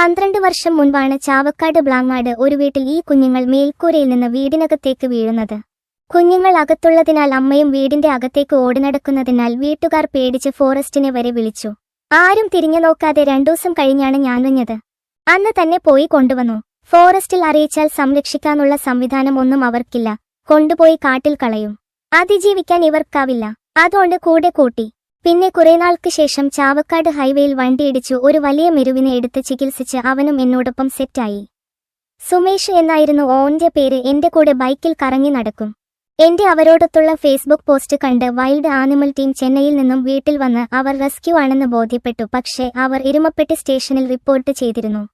12 വർഷം മുൻപാണ് ചാവക്കാട് ബ്ലാങ്ങാട് ഒരു വീട്ടിൽ ഈ കുഞ്ഞുങ്ങൾ മേൽക്കൂരയിൽ നിന്ന് വീടിനകത്തേക്ക് വീഴുന്നത്. കുഞ്ഞുങ്ങൾ അകത്തുള്ളതിനാൽ അമ്മയും വീടിന്റെ അകത്തേക്ക് ഓടിനടക്കുന്നതിനാൽ വീട്ടുകാർ പേടിച്ച് ഫോറസ്റ്റിനെ വരെ വിളിച്ചു. ആരും തിരിഞ്ഞു നോക്കാതെ 2 ദിവസം കഴിഞ്ഞാണ് ഞാനറിഞ്ഞത്. അന്ന് തന്നെ പോയി കൊണ്ടുവന്നു. ഫോറസ്റ്റിൽ അറിയിച്ചാൽ സംരക്ഷിക്കാനുള്ള സംവിധാനം ഒന്നും അവർക്കില്ല. കൊണ്ടുപോയി കാട്ടിൽ കളയും. അതിജീവിക്കാൻ ഇവർക്കാവില്ല. അതുകൊണ്ട് കൂടെ കൂട്ടി. പിന്നെ കുറേനാൾക്ക് ശേഷം ചാവക്കാട് ഹൈവേയിൽ വണ്ടിയിടിച്ചു ഒരു വലിയ മെരുവിനെ എടുത്ത് ചികിത്സിച്ച് അവനും എന്നോടൊപ്പം സെറ്റായി. സുമേഷ് എന്നായിരുന്നു ഓന്റെ പേര്. എന്റെ കൂടെ ബൈക്കിൽ കറങ്ങി നടക്കും. എന്റെ അവരോടൊത്തുള്ള ഫേസ്ബുക്ക് പോസ്റ്റ് കണ്ട് വൈൽഡ് ആനിമൽ ടീം ചെന്നൈയിൽ നിന്നും വീട്ടിൽ വന്ന് അവർ റെസ്ക്യൂ ആണെന്ന് ബോധ്യപ്പെട്ടു. പക്ഷേ അവർ എരുമപ്പെട്ടി സ്റ്റേഷനിൽ റിപ്പോർട്ട് ചെയ്തിരുന്നു.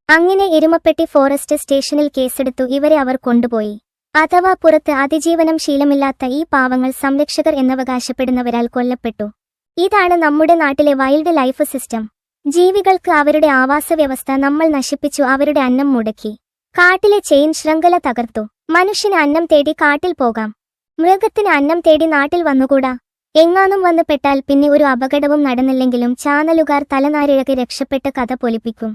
അങ്ങനെ എരുമപ്പെട്ടി ഫോറസ്റ്റ് സ്റ്റേഷനിൽ കേസെടുത്തു. ഇവരെ അവർ കൊണ്ടുപോയി. അഥവാ പുറത്ത് അതിജീവനം ശീലമില്ലാത്ത ഈ പാവങ്ങൾ സംരക്ഷകർ എന്നവകാശപ്പെടുന്നവരാൽ കൊല്ലപ്പെട്ടു. ഇതാണ് നമ്മുടെ നാട്ടിലെ വൈൽഡ് ലൈഫ് സിസ്റ്റം. ജീവികൾക്ക് അവരുടെ ആവാസ വ്യവസ്ഥ നമ്മൾ നശിപ്പിച്ചു. അവരുടെ അന്നം മുടക്കി. കാട്ടിലെ ചെയിൻ ശൃംഖല തകർത്തു. മനുഷ്യന് അന്നം തേടി കാട്ടിൽ പോകാം. മൃഗത്തിന് അന്നം തേടി നാട്ടിൽ വന്നുകൂടാ. എങ്ങാനും വന്നു പെട്ടാൽ പിന്നെ ഒരു അപകടവും നടന്നില്ലെങ്കിലും ചാനലുകാർ തലനാരിഴകെ രക്ഷപ്പെട്ട കഥ പൊലിപ്പിക്കും.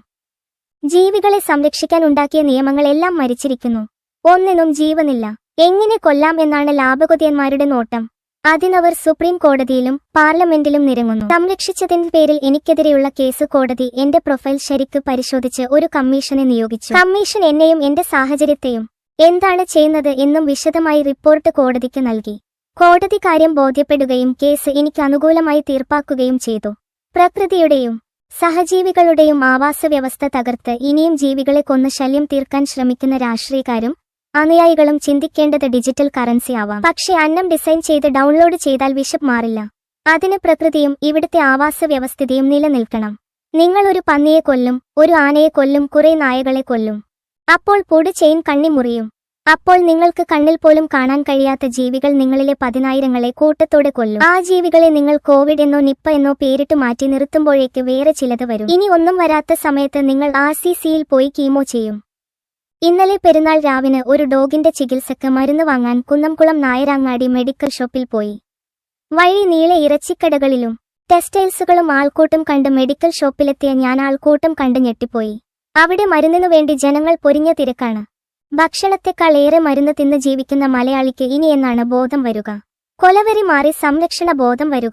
ജീവികളെ സംരക്ഷിക്കാൻ ഉണ്ടാക്കിയ നിയമങ്ങളെല്ലാം മരിച്ചിരിക്കുന്നു. ഒന്നിനും ജീവനില്ല. എങ്ങനെ കൊല്ലാം എന്നാണ് ലാഭകൊതിയന്മാരുടെ നോട്ടം. അതിനവർ സുപ്രീം കോടതിയിലും പാർലമെന്റിലും നിരങ്ങുന്നു. സംരക്ഷിച്ചതിന്റെ പേരിൽ എനിക്കെതിരെയുള്ള കേസ് കോടതി എന്റെ പ്രൊഫൈൽ ശരിക്ക് പരിശോധിച്ച് ഒരു കമ്മീഷനെ നിയോഗിച്ചു. കമ്മീഷൻ എന്നെയും എന്റെ സാഹചര്യത്തെയും എന്താണ് ചെയ്യുന്നത് എന്നും വിശദമായി റിപ്പോർട്ട് കോടതിക്ക് നൽകി. കോടതി കാര്യം ബോധ്യപ്പെടുകയും കേസ് എനിക്ക് അനുകൂലമായി തീർപ്പാക്കുകയും ചെയ്തു. പ്രകൃതിയുടെയും സഹജീവികളുടെയും ആവാസ വ്യവസ്ഥ തകർത്ത് ഇനിയും ജീവികളെ കൊന്ന് ശല്യം തീർക്കാൻ ശ്രമിക്കുന്ന രാഷ്ട്രീയക്കാരും അനുയായികളും ചിന്തിക്കേണ്ടത് ഡിജിറ്റൽ കറൻസി ആവാം. പക്ഷേ അന്നം ഡിസൈൻ ചെയ്ത് ഡൗൺലോഡ് ചെയ്താൽ വിശപ്പ് മാറില്ല. അതിന് പ്രകൃതിയും ഇവിടുത്തെ ആവാസ വ്യവസ്ഥിതിയും നിലനിൽക്കണം. നിങ്ങൾ ഒരു പന്നിയെ കൊല്ലും, ഒരു ആനയെ കൊല്ലും, കുറെ നായകളെ കൊല്ലും. അപ്പോൾ പൊടി ചെയിൻ കണ്ണി മുറിയും. അപ്പോൾ നിങ്ങൾക്ക് കണ്ണിൽ പോലും കാണാൻ കഴിയാത്ത ജീവികൾ നിങ്ങളിലെ 10,000-ങ്ങളെ കൂട്ടത്തോടെ കൊല്ലും. ആ ജീവികളെ നിങ്ങൾ കോവിഡ് എന്നോ നിപ്പ എന്നോ പേരിട്ട് മാറ്റി നിർത്തുമ്പോഴേക്ക് വേറെ ചിലത് വരും. ഇനി ഒന്നും വരാത്ത സമയത്ത് നിങ്ങൾ RCCയിൽ പോയി കീമോ ചെയ്യും. ഇന്നലെ പെരുന്നാൾ രാവിന് ഒരു ഡോഗിന്റെ ചികിത്സക്ക് മരുന്ന് വാങ്ങാൻ കുന്നംകുളം നായരാങ്ങാടി മെഡിക്കൽ ഷോപ്പിൽ പോയി. വഴി നീളെ ഇറച്ചിക്കടകളിലും ടെക്സ്റ്റൈൽസുകളും ആൾക്കൂട്ടം കണ്ട് മെഡിക്കൽ ഷോപ്പിലെത്തിയ ഞാൻ ആൾക്കൂട്ടം കണ്ട് ഞെട്ടിപ്പോയി. അവിടെ മരുന്നിനു വേണ്ടി ജനങ്ങൾ പൊരിഞ്ഞ തിരക്കാണ്. ഭക്ഷണത്തെക്കാൾ ഏറെ മരുന്ന് തിന്ന് ജീവിക്കുന്ന മലയാളിക്ക് ഇനി എന്നാണ് ബോധം വരുക? കൊലവെറി മാറി സംരക്ഷണ ബോധം വരുക?